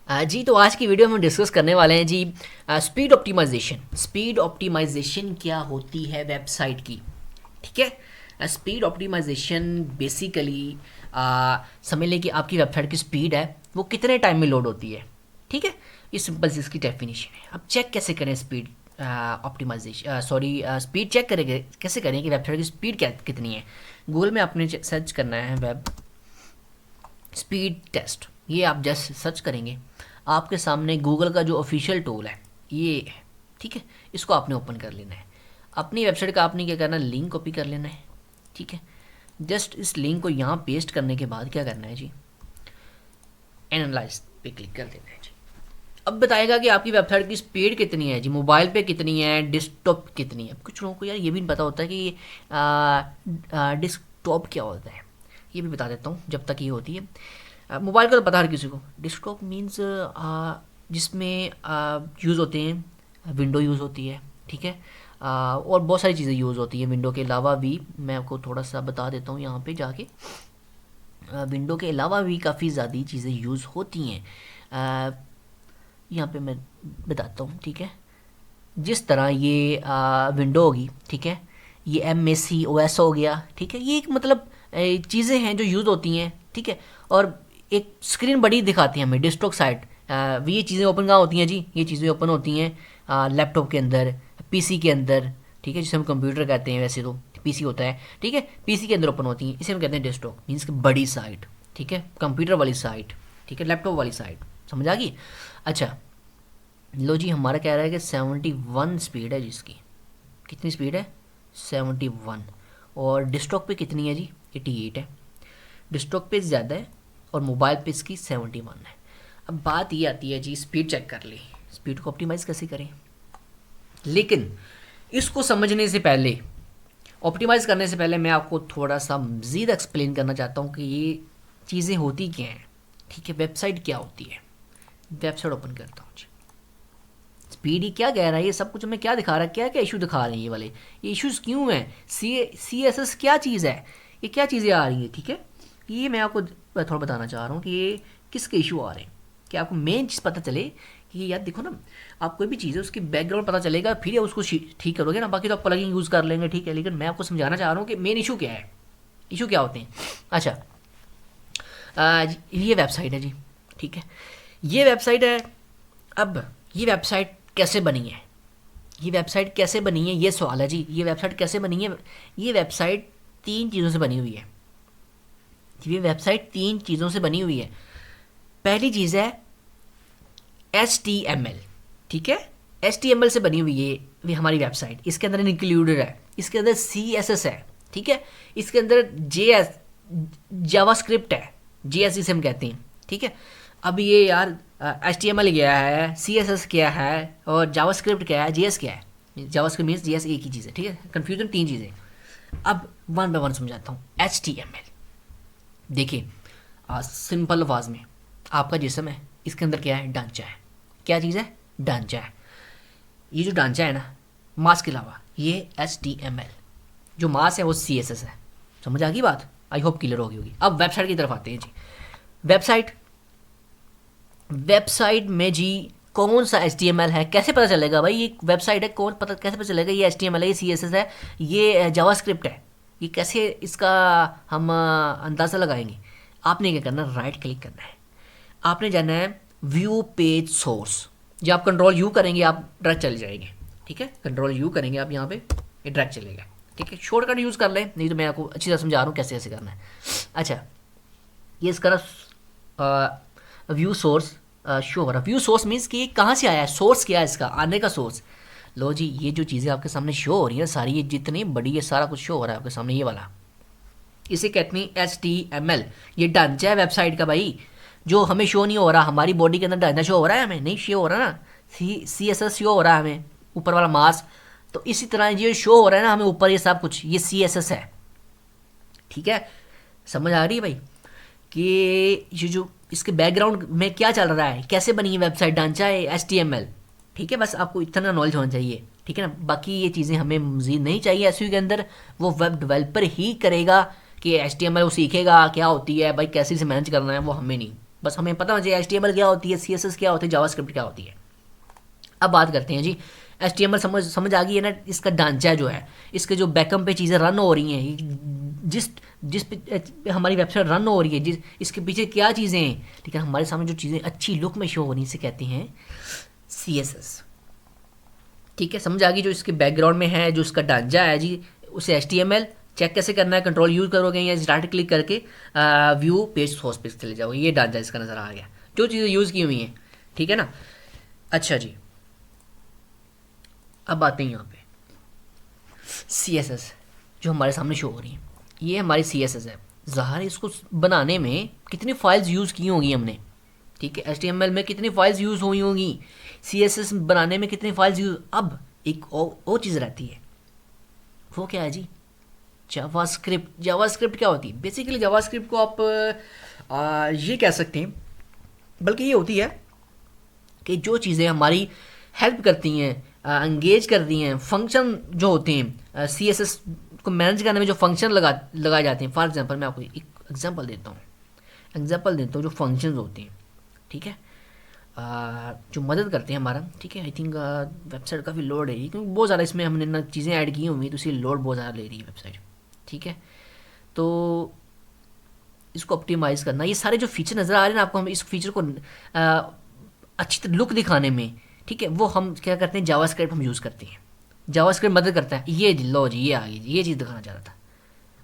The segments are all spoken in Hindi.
जी तो आज की वीडियो में हम डिस्कस करने वाले हैं जी स्पीड ऑप्टिमाइजेशन। स्पीड ऑप्टिमाइजेशन क्या होती है वेबसाइट की। ठीक है, स्पीड ऑप्टिमाइजेशन बेसिकली समझ लें कि आपकी वेबसाइट की स्पीड है वो कितने टाइम में लोड होती है। ठीक है, ये सिंपल सी इसकी डेफिनेशन है। अब चेक कैसे करें speed optimisation, sorry speed check करेंगे कैसे करें कि वेबसाइट की स्पीड क्या कितनी है। गूगल में आपने सर्च करना है वेब स्पीड टेस्ट, ये आप जस्ट सर्च करेंगे आपके सामने गूगल का जो ऑफिशियल टूल है ये है। ठीक है, इसको आपने ओपन कर लेना है। अपनी वेबसाइट का आपने क्या करना है, लिंक कॉपी कर लेना है। ठीक है, जस्ट इस लिंक को यहाँ पेस्ट करने के बाद क्या करना है जी, एनालाइज पे क्लिक कर देना है जी। अब बताएगा कि आपकी वेबसाइट की स्पीड कितनी है जी, मोबाइल पे कितनी है, डेस्कटॉप कितनी है। कुछ लोगों को यार ये भी नहीं पता होता है कि डेस्कटॉप क्या होता है, ये भी बता देता हूँ जब तक ये होती है। मोबाइल का तो पता हर किसी को, डेस्कटॉप मीन्स जिसमें यूज़ होते हैं, विंडो यूज़ होती है। ठीक है, और बहुत सारी चीज़ें यूज़ होती हैं विंडो के अलावा भी। मैं आपको थोड़ा सा बता देता हूँ यहाँ पे जाके, विंडो के अलावा भी काफ़ी ज़्यादा चीज़ें यूज़ होती हैं। यहाँ पे मैं बताता हूँ। ठीक है, जिस तरह ये विंडो होगी, ठीक है, ये MAC OS हो गया। ठीक है, ये एक मतलब चीज़ें हैं जो यूज़ होती हैं। ठीक है, और एक स्क्रीन बड़ी दिखाती है हमें डेस्कटॉप साइट। ये चीज़ें ओपन कहाँ होती हैं जी, ये चीज़ें ओपन होती हैं लैपटॉप के अंदर, पीसी के अंदर। ठीक है, जिसे हम कंप्यूटर कहते हैं, वैसे तो पीसी होता है। ठीक है, पीसी के अंदर ओपन होती हैं, इसे हम कहते हैं डेस्कटॉप मीन्स कि बड़ी साइट। ठीक है, कंप्यूटर वाली साइट, ठीक है, लैपटॉप वाली साइट। समझ आ गई। अच्छा लो जी, हमारा कह रहा है कि 71 स्पीड है जिसकी। कितनी स्पीड है, 71। और डेस्कटॉप पे कितनी है जी, 88 है। डेस्कटॉप पे ज़्यादा है और मोबाइल पे इसकी 71 है। अब बात ये आती है जी, स्पीड चेक कर ली, स्पीड को ऑप्टिमाइज़ कैसे करें। लेकिन इसको समझने से पहले, ऑप्टिमाइज़ करने से पहले मैं आपको थोड़ा सा मज़ीद एक्सप्लेन करना चाहता हूँ कि ये चीज़ें होती क्या हैं। ठीक है, वेबसाइट क्या होती है। वेबसाइट ओपन करता हूँ जी, स्पीड ही क्या कह रहा है, ये सब कुछ हमें क्या दिखा रहा है, क्या क्या इशू दिखा रहे हैं ये वाले, ये इश्यूज़ क्यों हैं, CSS क्या चीज़ है, ये क्या चीज़ें आ रही हैं। ठीक है, ये मैं आपको थोड़ा बताना चाह रहा हूँ कि ये किसके इशू आ रहे हैं, कि आपको मेन चीज़ पता चले कि यार देखो ना, आप कोई भी चीज़ है उसकी बैकग्राउंड पता चलेगा फिर ये उसको ठीक करोगे ना, बाकी तो आप प्लगइन यूज़ कर लेंगे। ठीक है, लेकिन मैं आपको समझाना चाह रहा हूँ कि मेन इशू क्या है, इशू क्या होते हैं। अच्छा ये वेबसाइट है जी। ठीक है, ये वेबसाइट है। अब ये वेबसाइट कैसे बनी है, ये वेबसाइट कैसे बनी है, ये सवाल है जी। ये वेबसाइट कैसे बनी है, ये वेबसाइट 3 चीज़ों से बनी हुई है। ये वेबसाइट 3 चीज़ों से बनी हुई है। पहली चीज़ है HTML। ठीक है, HTML से बनी हुई है ये हमारी वेबसाइट, इसके अंदर इंक्लूडेड है। इसके अंदर CSS है। ठीक है, इसके अंदर जावास्क्रिप्ट है, JS जिसे हम कहते हैं। ठीक है, अब ये यार HTML क्या है, CSS क्या है और जावास्क्रिप्ट क्या है, JS क्या है। जावास्क्रिप्ट मीन्स JS एक ही चीज़ है। ठीक है, कन्फ्यूजन 3 चीज़ें। अब वन बाय वन समझाता हूँ। HTML देखिए, सिंपल आवाज़ में, आपका जिस्म है, इसके अंदर क्या है, ढांचा है। क्या चीज़ है, ढांचा है। ये जो ढांचा है ना, मास के अलावा ये HTML, जो मास है वो CSS है। समझ आ गई बात, आई होप क्लियर होगी। अब वेबसाइट की तरफ आते हैं जी। वेबसाइट, वेबसाइट में जी कौन सा HTML है, कैसे पता चलेगा भाई ये वेबसाइट है, कौन पता कैसे पता चलेगा ये HTML है, ये CSS है, ये जावास्क्रिप्ट है, ये कैसे इसका हम अंदाज़ा लगाएंगे। आपने क्या करना, राइट क्लिक करना है, आपने जाना है व्यू पेज सोर्स। जब आप कंट्रोल U करेंगे आप डायरेक्ट चले जाएंगे। ठीक है, कंट्रोल U करेंगे आप यहाँ पे, ये डायरेक्ट चलेगा। ठीक है, शॉर्टकट यूज़ कर लें, नहीं तो मैं आपको अच्छी तरह समझा रहा हूँ कैसे कैसे करना है। अच्छा, ये इसका व्यू सोर्स शो हो रहा है। व्यू सोर्स मीन्स कि कहाँ से आया है, सोर्स क्या है इसका, आने का सोर्स। लो जी, ये जो चीज़ें आपके सामने शो हो रही है सारी, ये जितनी बड़ी ये सारा कुछ शो हो रहा है आपके सामने, ये वाला इसे कहते हैं HTML। ये ढांचा है वेबसाइट का भाई, जो हमें शो नहीं हो रहा। हमारी बॉडी के अंदर ढांचा शो हो रहा है, हमें नहीं शो हो रहा ना। CSS शो हो रहा है हमें, ऊपर वाला मास। तो इसी तरह ये शो हो रहा है ना हमें ऊपर, ये सब कुछ ये CSS है। ठीक है, समझ आ रही है भाई कि ये जो इसके बैकग्राउंड में क्या चल रहा है, कैसे बनी है वेबसाइट, ढांचा है HTML। ठीक है, बस आपको इतना नॉलेज होना चाहिए। ठीक है ना, बाकी ये चीज़ें हमें मज़ीद नहीं चाहिए एसईओ के अंदर, वो वेब डेवलपर ही करेगा कि HTML वो सीखेगा क्या होती है भाई, कैसे इसे मैनेज करना है, वो हमें नहीं। बस हमें पता होना चाहिए HTML क्या होती है, CSS क्या होती है, जावास्क्रिप्ट क्या होती है। अब बात करते हैं जी, HTML समझ आ गई है ना, इसका ढांचा जो है, इसके जो बैकअप पे चीज़ें रन हो रही हैं, जिस जिस पे हमारी वेबसाइट रन हो रही है, जिस इसके पीछे क्या चीज़ें हैं, ठीक है, हमारे सामने जो चीज़ें अच्छी लुक में शो हो रही हैं, इसे कहते हैं CSS। ठीक है, समझ आ गई, जो इसके बैकग्राउंड में है, जो इसका ढांचा है जी, उसे HTML चेक कैसे करना है, कंट्रोल यूज करोगे या राइट क्लिक करके व्यू पेज सोर्स पेज चले जाओगे, ये ढांचा इसका नज़र आ गया, जो चीज़ें यूज़ की हुई हैं। ठीक है ना। अच्छा जी, अब आते हैं यहाँ पे CSS जो हमारे सामने शो हो रही है, ये हमारी CSS है। ज़ाहिर इसको बनाने में कितनी फाइल्स यूज़ की होंगी हमने, ठीक है, HTML में कितनी फाइल्स यूज़ हुई होंगी, CSS बनाने में कितनी फाइल्स यूज़। अब एक और चीज़ रहती है, वो क्या है जी, जावास्क्रिप्ट। जावास्क्रिप्ट क्या होती है? बेसिकली जावास्क्रिप्ट को आप ये कह सकते हैं, बल्कि ये होती है कि जो चीज़ें हमारी हेल्प करती हैं, एंगेज करती हैं, फंक्शन जो होते हैं, CSS को मैनेज करने में जो फंक्शन लगाए जाते हैं। फॉर एग्जांपल मैं आपको एक एग्जांपल देता हूँ, जो फंक्शंस होते हैं, ठीक है, जो मदद करते हैं हमारा, ठीक है। आई थिंक वेबसाइट काफ़ी लोड है क्योंकि बहुत ज़्यादा इसमें हमने ना चीज़ें ऐड की हुई, तो इसलिए लोड बहुत ज़्यादा ले रही है वेबसाइट, ठीक है। तो इसको ऑप्टिमाइज़ करना, ये सारे जो फीचर नज़र आ रहे हैं ना आपको, हम इस फीचर को अच्छी तरह लुक दिखाने में, ठीक है, वो हम क्या करते हैं, जावास्क्रिप्ट हम यूज़ करते हैं। जावास्क्रिप्ट मदद करता है, ये लो जी, ये आ गई, ये चीज़ दिखाना चाह रहा था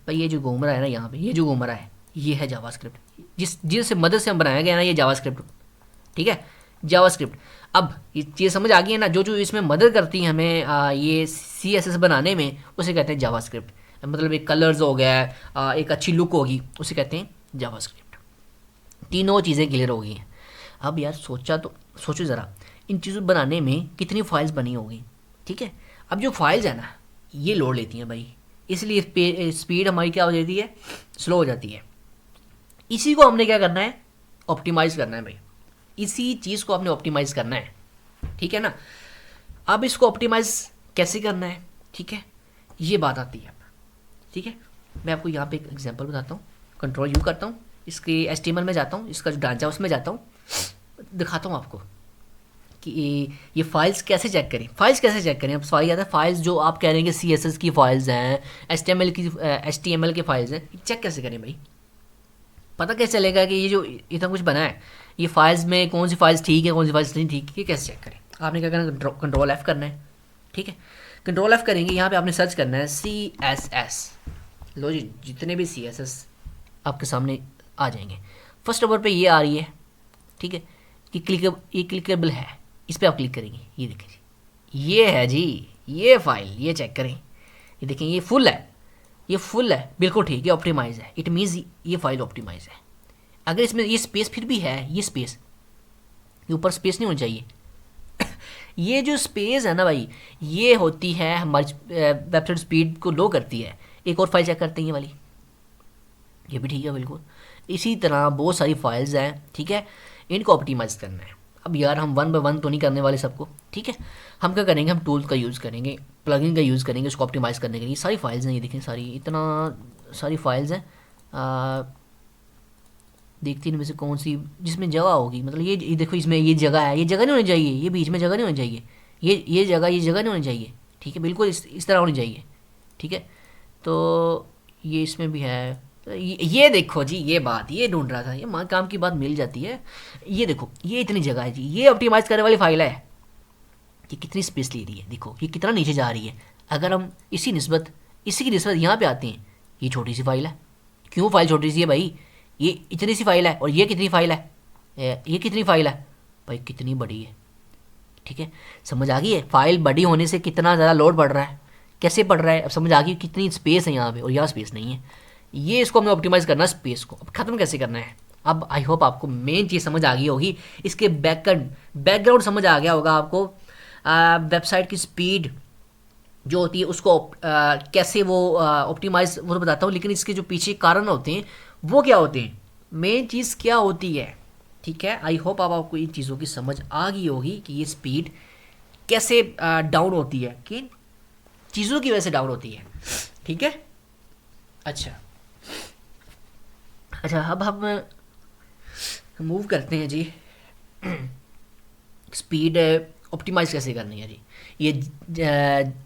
भाई। ये जो घूम रहा है ना यहाँ पे, ये जो घूम रहा है, ये है जावास्क्रिप्ट, जिससे मदद से हम बनाया गया ना, ये जावास्क्रिप्ट, ठीक है, जावास्क्रिप्ट। अब ये चीज़ समझ आ गई है ना, जो जो इसमें मदद करती है हमें ये CSS बनाने में, उसे कहते हैं जावास्क्रिप्ट। मतलब एक कलर्स हो गया, एक अच्छी लुक होगी, उसे कहते हैं जावास्क्रिप्ट। तीनों चीज़ें क्लियर हो गई हैं। अब यार सोचो ज़रा, इन चीज़ों बनाने में कितनी फाइल्स बनी होगी, ठीक है। अब जो फाइल्स है ना, ये लोड लेती हैं भाई, इसलिए स्पीड हमारी क्या हो जाती है, स्लो हो जाती है। इसी को हमने क्या करना है, ऑप्टिमाइज़ करना है भाई, इसी चीज़ को आपने ऑप्टिमाइज़ करना है, ठीक है ना। अब इसको ऑप्टिमाइज़ कैसे करना है, ठीक है, ये बात आती है, ठीक है। मैं आपको यहाँ पे एक एग्जांपल बताता हूँ, कंट्रोल यू करता हूँ, इसके HTML में जाता हूँ, इसका जो ढांचा उसमें जाता हूँ, दिखाता हूँ आपको कि ये फाइल्स कैसे चेक करें। अब सवाल आता है, फाइल्स जो आप कह रहे हैं कि CSS की फाइल्स हैं, HTML की फाइल्स हैं, चेक कैसे करें भाई। पता कैसे चलेगा कि ये जो इतना कुछ बना है, ये फाइल्स में कौन सी फाइल्स ठीक है, कौन सी फाइल्स नहीं ठीक, ये कैसे चेक करें। आपने क्या करना है, कंट्रोल F करना है, ठीक है। कंट्रोल F करेंगे, यहाँ पे आपने सर्च करना है CSS। लो जी, जितने भी CSS आपके सामने आ जाएंगे। फर्स्ट नंबर पे ये आ रही है, ठीक है, कि क्लिकेबल है, इस पर आप क्लिक करेंगे, ये देखें जी, ये है जी, ये फाइल, ये चेक करें, ये देखें, ये फुल है, बिल्कुल ठीक है, ऑप्टिमाइज है। इट मीन्स ये फाइल ऑप्टिमाइज है। अगर इसमें ये स्पेस फिर भी है, ये स्पेस, ये ऊपर स्पेस नहीं होनी चाहिए ये जो स्पेस है ना भाई, ये होती है हमारी वेबसाइट स्पीड को लो करती है। एक और फाइल चेक करते हैं, ये वाली, ये भी ठीक है बिल्कुल। इसी तरह बहुत सारी फाइल्स हैं, ठीक है, इनको ऑप्टिमाइज़ करना है। अब यार हम 1 बाय 1 तो नहीं करने वाले सबको, ठीक है। हम क्या करेंगे, हम टूल्स का यूज़ करेंगे, प्लगइन का यूज़ करेंगे इसको ऑप्टिमाइज़ करने के लिए। सारी फाइल्स हैं, ये देखें, सारी फाइल्स हैं। देखती इनमें से कौन सी जिसमें जगह होगी, मतलब ये देखो, इसमें ये जगह है, ये जगह नहीं होनी चाहिए, ये बीच में जगह नहीं होनी चाहिए, ये जगह नहीं होनी चाहिए, ठीक है, बिल्कुल इस तरह होनी चाहिए, ठीक है। तो ये इसमें भी है, ये देखो जी, ये ढूंढ रहा था, ये माँ काम की बात मिल जाती है। ये देखो, ये इतनी जगह है जी, ये ऑप्टिमाइज़ करने वाली फाइल है, ये कितनी स्पेस ले रही है, देखो ये कितना नीचे जा रही है। अगर हम इसी की निस्बत यहाँ पे आते हैं, ये छोटी सी फाइल है। क्यों फाइल छोटी सी है भाई, ये इतनी सी फाइल है, और ये कितनी फाइल है, ये कितनी फाइल है भाई, कितनी बड़ी है, ठीक है। समझ आ गई है, फाइल बड़ी होने से कितना ज़्यादा लोड बढ़ रहा है, कैसे बढ़ रहा है, अब समझ आ गई कितनी स्पेस है यहाँ पे, और यहाँ स्पेस नहीं है। ये इसको हमने ऑप्टिमाइज़ करना है, स्पेस को। अब ख़त्म कैसे करना है, अब आई होप आपको मेन चीज़ समझ आ गई होगी, इसके बैकग्राउंड समझ आ गया होगा आपको। वेबसाइट की स्पीड जो होती है उसको कैसे वो ऑप्टिमाइज, वो तो बताता हूँ, लेकिन इसके जो पीछे कारण होते हैं वो क्या होते हैं, मेन चीज़ क्या होती है, ठीक है। आई होप आपको इन चीज़ों की समझ आ गई होगी कि ये स्पीड कैसे डाउन होती है, किन चीज़ों की वजह से डाउन होती है, ठीक है। अच्छा, अब हम मूव करते हैं जी। स्पीड ऑप्टिमाइज़ कैसे करनी है जी। ये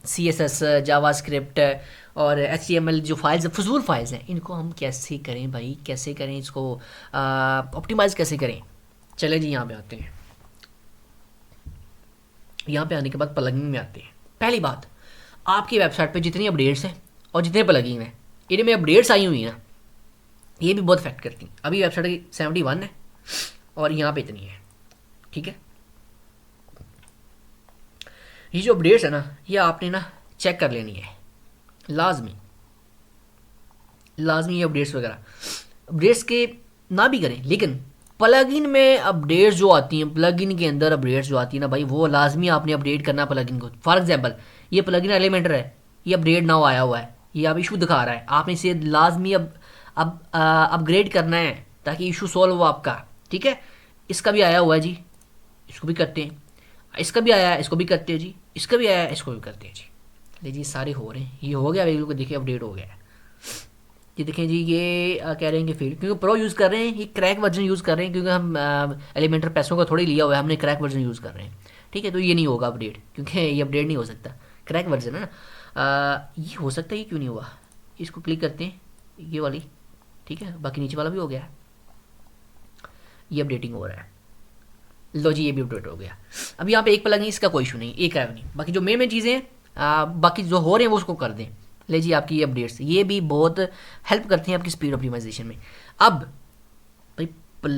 सी एस एस, जावा स्क्रिप्ट और एच टी एम एल जो फाइल्स फजूल फाइल्स हैं, इनको हम कैसे करें भाई, कैसे करें इसको ऑप्टिमाइज़ कैसे करें। चले जी यहाँ पे आते हैं। यहाँ पे आने के बाद प्लगइन में आते हैं। पहली बात, आपकी वेबसाइट पे जितनी अपडेट्स हैं और जितने प्लगइन हैं, इनमें अपडेट्स आई हुई हैं ना, ये भी बहुत इफेक्ट करती हैं। अभी वेबसाइट की 71 है और यहाँ पे इतनी है, ठीक है। ये जो अपडेट्स है ना, ये आपने ना चेक कर लेनी है, लाजमी लाजमी। ये अपडेट्स वगैरह अपडेट्स के ना भी करें, लेकिन प्लगइन में अपडेट्स जो आती हैं, प्लगइन के अंदर अपडेट्स जो आती है ना भाई, वो लाजमी आपने अपडेट करना प्लगइन को। फॉर एग्जांपल, ये प्लगइन एलिमेंटर है, ये अपडेट नाउ आया हुआ है, ये अब इशू दिखा रहा है, आपने इसे लाजमी अब अपग्रेड करना है ताकि इशू सॉल्व हो आपका, ठीक है। इसका भी आया हुआ है जी, इसको भी करते हैं। इसका भी आया है, इसको भी करते हैं जी। इसका भी आया है, इसको भी करते हैं जी। लीजिए सारे हो रहे हैं, ये हो गया बिल्कुल, देखिए अपडेट हो गया है। ये देखें जी, ये कह रहे हैं कि फिर क्योंकि प्रो यूज़ कर रहे हैं, ये क्रैक वर्जन यूज़ कर रहे हैं, क्योंकि हम एलिमेंटर पैसों का थोड़ी लिया हुआ है, हमने क्रैक वर्जन यूज़ कर रहे हैं, ठीक है। तो ये नहीं होगा अपडेट, क्योंकि ये अपडेट नहीं हो सकता, क्रैक वर्जन है ना। ये हो सकता है, ये क्यों नहीं हुआ। इसको क्लिक करते हैं, ये वाली, ठीक है। बाकी नीचे वाला भी हो गया है, ये अपडेटिंग हो रहा है। लो जी, ये भी अपडेट हो गया। अब यहाँ पे एक प्लगइन, इसका कोई इशू नहीं, एक है नहीं। बाकी जो मेन चीज़ें हैं, बाकी जो हो रहे हैं वो उसको कर दें। ले जी, आपकी ये अपडेट्स ये भी बहुत हेल्प करती हैं आपकी स्पीड ऑप्टिमाइजेशन में। अब भाई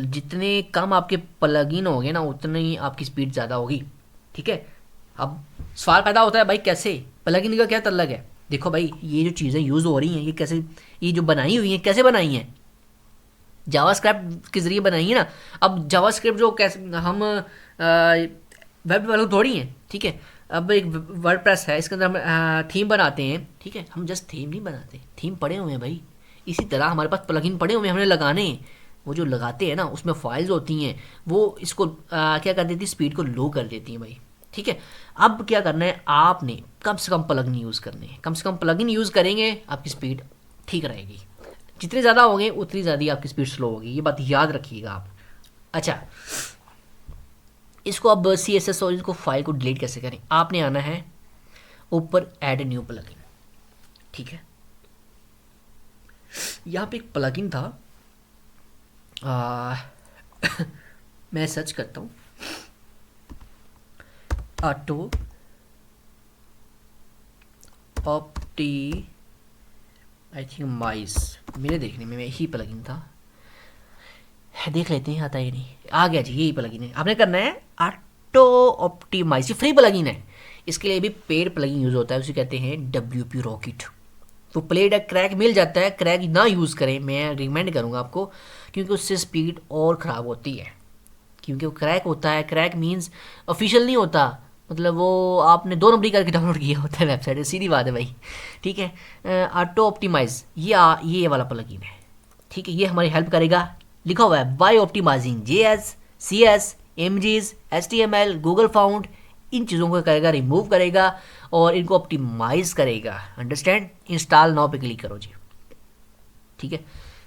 जितने कम आपके प्लगइन होंगे ना, उतनी ही आपकी स्पीड ज़्यादा होगी, ठीक है। अब सवाल पैदा होता है भाई, कैसे प्लगइन का क्या तल्लक है। देखो भाई, ये जो चीज़ें यूज़ हो रही हैं, ये कैसे, ये जो बनाई हुई हैं कैसे बनाई हैं, जावास्क्रिप्ट के ज़रिए बनाई है ना। अब जावास्क्रिप्ट जो कैसे हम वेब डेवलपर थोड़ी हैं, ठीक है। अब एक वर्डप्रेस है, इसके अंदर हम थीम बनाते हैं, ठीक है। हम जस्ट थीम नहीं बनाते, थीम पड़े हुए हैं भाई। इसी तरह हमारे पास प्लगइन पड़े हुए हैं, हमने लगाने हैं। वो जो लगाते हैं ना, उसमें फाइल्स होती हैं, वो इसको क्या कर देती है, स्पीड को लो कर देती हैं भाई, ठीक है। अब क्या करना है, आपने कम से कम प्लगइन यूज़ करने हैं। कम से कम प्लगइन यूज़ करेंगे, आपकी स्पीड ठीक रहेगी। जितने ज़्यादा होंगे उतनी ज़्यादा आपकी स्पीड स्लो होगी, ये बात याद रखिएगा आप। अच्छा, इसको अब सी एस एस और इसको फाइल को डिलीट कैसे करें। आपने आना है ऊपर ऐड न्यू प्लगइन, ठीक है। यहाँ पे एक प्लगइन था, मैं सर्च करता हूँ, ऑटो ऑप्टी, आई थिंक माइस, मेरे देखने में यही प्लगइन था। देख लेते हैं आता है नहीं, आ गया जी, यही प्लगइन है। आपने करना है ऑटो ऑप्टिमाइज, ये फ्री प्लगइन है। इसके लिए भी पेड प्लगइन यूज़ होता है, उसे कहते हैं WP रॉकेट। तो प्लेड क्रैक मिल जाता है, क्रैक ना यूज़ करें, मैं रिकमेंड करूँगा आपको, क्योंकि उससे स्पीड और ख़राब होती है। क्योंकि वो क्रैक होता है, क्रैक मीन्स ऑफिशियल नहीं होता, मतलब वो आपने 2 नंबरी करके डाउनलोड किया होता है वेबसाइट, सीधी बात है भाई, ठीक है। ऑटो ऑप्टिमाइज ये वाला प्लगइन है, ठीक है। ये हमारी हेल्प करेगा, लिखा हुआ है by optimising JS, CS, images, HTML, Google found, इन चीज़ों को करेगा, रिमूव करेगा और इनको ऑप्टिमाइज करेगा। अंडरस्टैंड। इंस्टॉल नाउ पे क्लिक करो जी, ठीक है।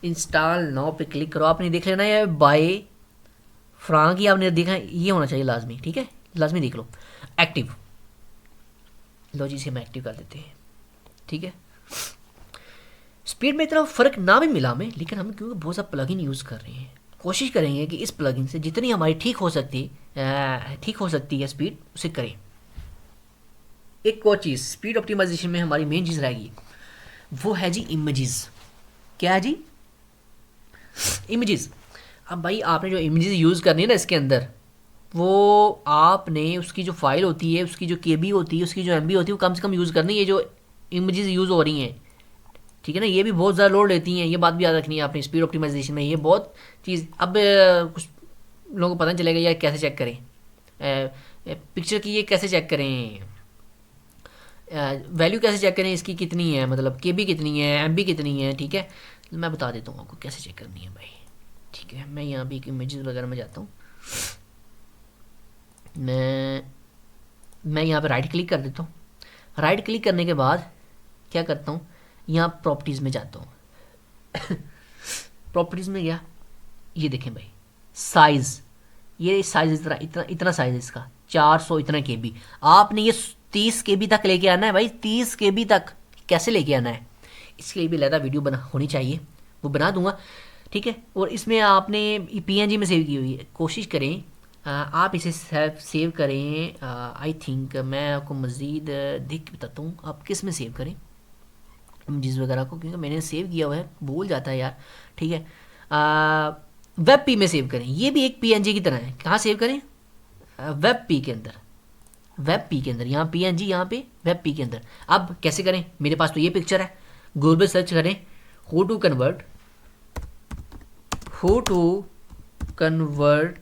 इंस्टॉल नाउ पे क्लिक करो, आपने देख लेना है बाय फ्रांक ही आपने देखा, ये होना चाहिए लाजमी, ठीक है। लाजमी देख लो, एक्टिव। लो जी, इसे हम एक्टिव कर देते हैं, ठीक है। स्पीड में इतना फ़र्क ना भी मिला हमें, लेकिन हम क्योंकि बहुत सा प्लगइन यूज़ कर रहे हैं, कोशिश करेंगे कि इस प्लगइन से जितनी हमारी ठीक हो सकती है स्पीड, उसे करें। एक और चीज़ स्पीड ऑप्टिमाइजेशन में हमारी मेन चीज़ रहेगी, वो है जी इमेजेस। क्या है जी, इमेजेस। अब भाई आपने जो इमेजेस यूज़ करनी है ना इसके अंदर, वो आपने उसकी जो फाइल होती है, उसकी जो KB होती है, उसकी जो MB होती है, वो कम से कम यूज़ करनी है। ये जो इमेजेस यूज़ हो रही हैं, ठीक है ना, ये भी बहुत ज़्यादा लोड लेती हैं, ये बात भी याद रखनी है आपने स्पीड ऑप्टिमाइजेशन में। ये बहुत चीज़, अब कुछ लोगों को पता नहीं चलेगा यार कैसे चेक करें पिक्चर की, ये कैसे चेक करें, वैल्यू कैसे चेक करें, इसकी कितनी है, मतलब KB कितनी है, MB कितनी है, ठीक है। मैं बता देता हूँ आपको कैसे चेक करनी है भाई, ठीक है। मैं यहाँ भी इमेजेस वगैरह में जाता हूँ, मैं यहाँ पे राइट क्लिक कर देता हूँ। राइट क्लिक करने के बाद क्या करता हूँ, यहाँ प्रॉपर्टीज़ में जाता हूँ। प्रॉपर्टीज़ में गया, ये देखें भाई, साइज़, ये साइज़ इतना इतना इतना साइज़ इसका 400 इतना KB। आपने ये 30 KB तक लेके आना है भाई, 30 KB तक कैसे लेके आना है, इसके लिए भी अलग वीडियो बना होनी चाहिए, वो बना दूंगा, ठीक है। और इसमें आपने PNG में सेव की हुई है, कोशिश करें आप इसे सेव करें। आई थिंक मैं आपको मज़ीद देख के बताता हूँ आप किस में सेव करें इमेजेस वगैरह को, क्योंकि मैंने सेव किया हुआ है, भूल जाता है यार, ठीक है। वेब पी में सेव करें, ये भी एक PNG की तरह है। कहाँ सेव करें? वेब पी के अंदर, वेब पी के अंदर, यहाँ PNG, यहाँ पे वेब पी के अंदर। अब कैसे करें, मेरे पास तो ये पिक्चर है, गूगल पे सर्च करें how to convert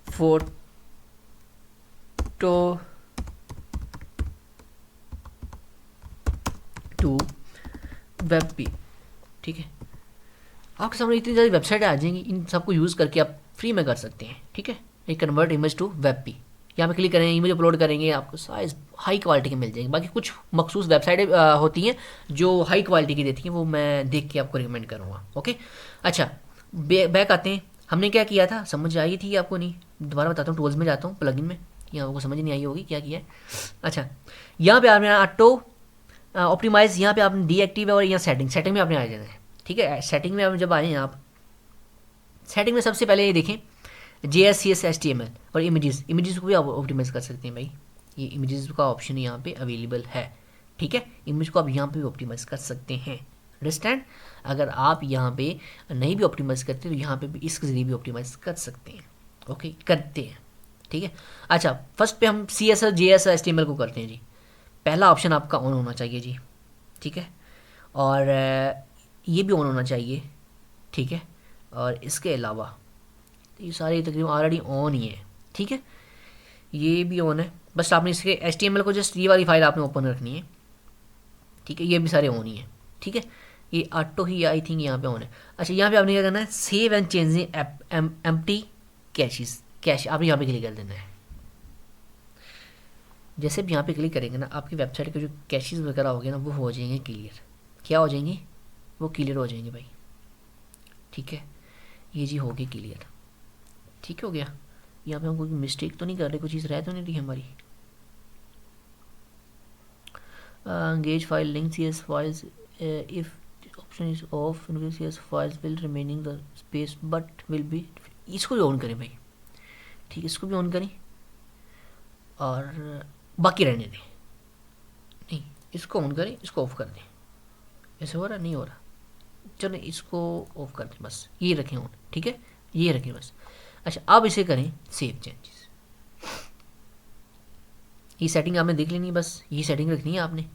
photo to WebP, ठीक है। आपके सामने इतनी सारी वेबसाइट आ जाएंगी, इन सबको यूज़ करके आप फ्री में कर सकते हैं, ठीक है। ये convert image to WebP, यहाँ पे क्लिक करें, इमेज अपलोड करेंगे, आपको साइज हाई क्वालिटी के मिल जाएंगे। बाकी कुछ मखसूस वेबसाइटें होती हैं जो हाई क्वालिटी की देती हैं, वो मैं देख के आपको रिकमेंड करूँगा, ओके। अच्छा, बैक आते हैं, हमने क्या किया था, समझ आई थी आपको? नहीं, दोबारा बताता हूँ, टूल्स में जाता हूँ, प्लगइन में, यहाँ आपको समझ नहीं आई होगी क्या किया है। अच्छा, यहाँ पे आपने ऑटो ऑप्टिमाइज, यहाँ पे आपने डीएक्टिव है, और यहाँ सेटिंग में आपने आ जाना है, ठीक है। सेटिंग में आप जब आए हैं, आप सेटिंग में सबसे पहले ये देखें JS CSS HTML और इमेजेस को भी आप ऑप्टिमाइज़ कर सकते हैं भाई, ये इमेजेस का ऑप्शन यहाँ पे अवेलेबल है, ठीक है। इमेज को आप यहाँ पे भी ऑप्टिमाइज़ कर सकते हैं, अंडरस्टैंड। अगर आप यहाँ पे नहीं भी ऑप्टिमाइज़ करते तो यहाँ पे भी इसके ज़रिए भी ऑप्टिमाइज़ कर सकते हैं, ओके, करते हैं, ठीक है। अच्छा, फर्स्ट पे हम CSS JS HTML को करते हैं जी। पहला ऑप्शन आपका ऑन होना चाहिए जी, ठीक है, और ये भी ऑन होना चाहिए, ठीक है। और इसके अलावा ये सारे तकरीबन ऑलरेडी ऑन ही है, ठीक है, ये भी ऑन है। बस आपने इसके HTML को जस्ट ये वाली फाइल आपने ओपन रखनी है, ठीक है। ये भी सारे ऑन ही है, ठीक है। ये ऑटो ही आई थिंक यहाँ पे ऑन है। अच्छा, यहाँ पे आपने क्या करना है, save and changing empty cash आपने यहाँ पे क्लिक कर देना है। जैसे भी यहाँ पे क्लिक करेंगे ना, आपकी वेबसाइट के जो कैशेस वगैरह हो गए ना, वो हो जाएंगे क्लियर। क्या हो जाएंगे? वो क्लियर हो जाएंगे भाई, ठीक है। ये जी हो गई क्लियर, ठीक हो गया। यहाँ पे हम कोई मिस्टेक तो नहीं कर रहे, कोई चीज़ रह तो नहीं रही हमारी। engage file link CS files if option is off CS files will remaining the space but will be, इसको भी ऑन करें भाई, ठीक है, इसको भी ऑन करें और बाकी रहने दें, नहीं इसको ऑन करें, इसको ऑफ कर दें। ऐसे हो रहा नहीं हो रहा, चलो इसको ऑफ कर दें, बस ये रखें ऑन, ठीक है, ये रखें बस। अच्छा, अब इसे करें सेव चेंजेस। ये सेटिंग आपने देख लेनी है, बस ये सेटिंग रखनी है आपने।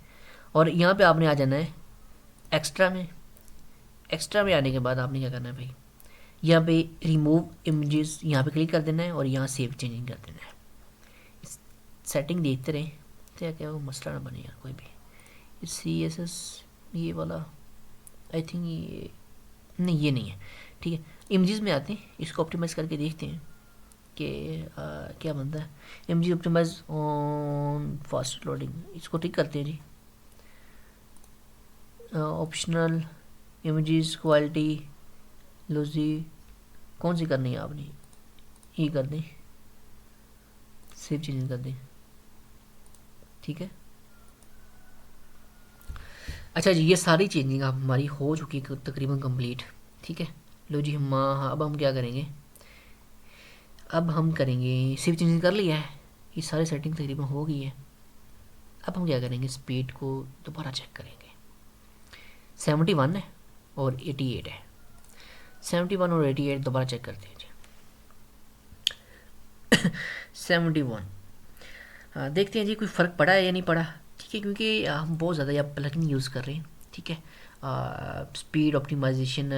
और यहाँ पे आपने आ जाना है एक्स्ट्रा में। एक्स्ट्रा में आने के बाद आपने क्या करना है भाई, यहाँ पे रिमूव इमेजेस यहाँ पे क्लिक कर देना है और यहाँ सेव चेंजिंग कर देना है। सेटिंग देखते रहें क्या क्या वो मसला ना बने यार कोई भी। CSS ये वाला आई थिंक ये नहीं, ये नहीं है, ठीक है। इमेजेस में आते हैं, इसको ऑप्टिमाइज़ करके देखते हैं कि क्या बनता है। Image optimise on fast loading, इसको ठीक करते हैं जी। ऑप्शनल इमेजेस क्वालिटी लूजी कौन सी करनी है आपने, ये कर दें, सेव चेंज कर दें, ठीक है। अच्छा जी, ये सारी चेंजिंग आप हमारी हो चुकी है तकरीबन कंप्लीट, ठीक है। लो जी, हम अब हम क्या करेंगे, अब हम करेंगे, सेव चेंजिंग कर लिया है, ये सारी सेटिंग तकरीबन हो गई है। अब हम क्या करेंगे, स्पीड को दोबारा चेक करेंगे। 71 है और 88 है, 71 और 88 दोबारा चेक करते हैं जी। 71 देखते हैं जी कोई फ़र्क पड़ा है या नहीं पड़ा, ठीक है, क्योंकि हम बहुत ज़्यादा या प्लगइन यूज़ कर रहे हैं, ठीक है। स्पीड ऑप्टिमाइजेशन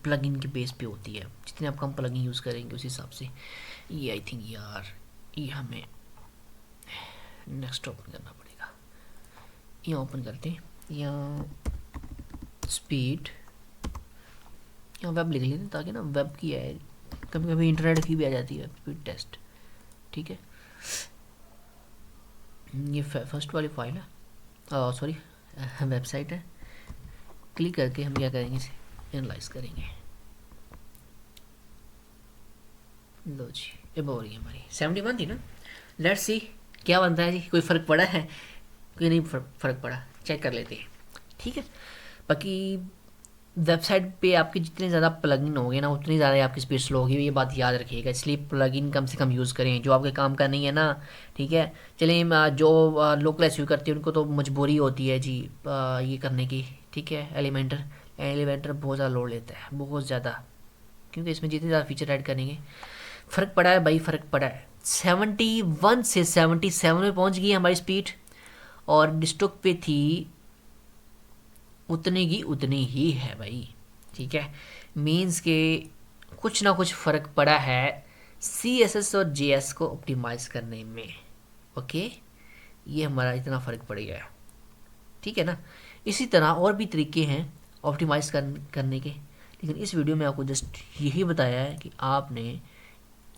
प्लगइन के बेस पे होती है, जितने आप कम प्लगइन यूज़ करेंगे उस हिसाब से। ये आई थिंक यार ये हमें नेक्स्ट ओपन करना पड़ेगा, यहाँ ओपन करते हैं, यहाँ स्पीड, यहाँ वेब लिख लेते हैं ताकि ना वेब की है, कभी कभी इंटरनेट की भी आ जाती है स्पीड टेस्ट, ठीक है। ये फर्स्ट वाली फाइल है, सॉरी वेबसाइट है। क्लिक करके हम क्या करेंगे, इसे एनालाइज करेंगे। लो जी, अब हो रही है हमारी 71 थी ना। लेट्स सी क्या बनता है जी, कोई फ़र्क पड़ा है, कोई नहीं फ़र्क पड़ा, चेक कर लेते हैं। ठीक है, बाकी वेबसाइट पे आपके जितने ज़्यादा प्लगइन होंगे ना उतनी ज़्यादा आपकी स्पीड स्लो होगी, ये बात याद रखिएगा। इसलिए प्लगइन कम से कम यूज़ करें जो आपके काम का नहीं है ना। ठीक है, चलिए जो लोकल एसईओ करते हैं उनको तो मजबूरी होती है जी ये करने की। ठीक है, एलिमेंटर एलिमेंटर बहुत ज़्यादा लोड लेता है, बहुत ज़्यादा, क्योंकि इसमें जितने ज़्यादा फीचर ऐड करेंगे। फ़र्क पड़ा है भाई, फ़र्क पड़ा है। 71 से 77 में पहुंच गई हमारी स्पीड, और डिस्टॉक पे थी उतनी की उतनी ही है भाई। ठीक है, मीन्स के कुछ ना कुछ फ़र्क पड़ा है सी एस एस और जे एस को ऑप्टिमाइज़ करने में। ओके, ये हमारा इतना फ़र्क पड़ गया है। ठीक है ना, इसी तरह और भी तरीके हैं ऑप्टिमाइज़ करने के, लेकिन इस वीडियो में आपको जस्ट यही बताया है कि आपने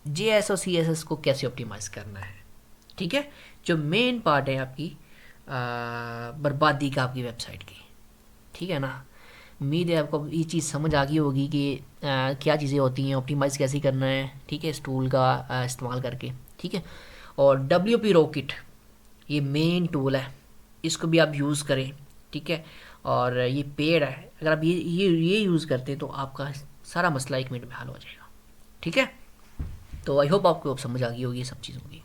जे एस और सी एस एस को कैसे ऑप्टिमाइज़ करना है। ठीक है, जो मेन पार्ट है आपकी बर्बादी का आपकी वेबसाइट की। ठीक है ना, उम्मीद है आपको ये चीज़ समझ आ गई होगी कि क्या चीज़ें होती हैं, ऑप्टिमाइज़ कैसे करना है। ठीक है, इस टूल का इस्तेमाल करके। ठीक है, और डब्ल्यू पी रॉकेट ये मेन टूल है, इसको भी आप यूज़ करें। ठीक है, और ये पेड है, अगर आप ये यूज़ करते हैं तो आपका सारा मसला 1 मिनट में हल हो जाएगा। ठीक है, तो आई होप आपको अब समझ आ गई होगी ये सब चीज़ों की।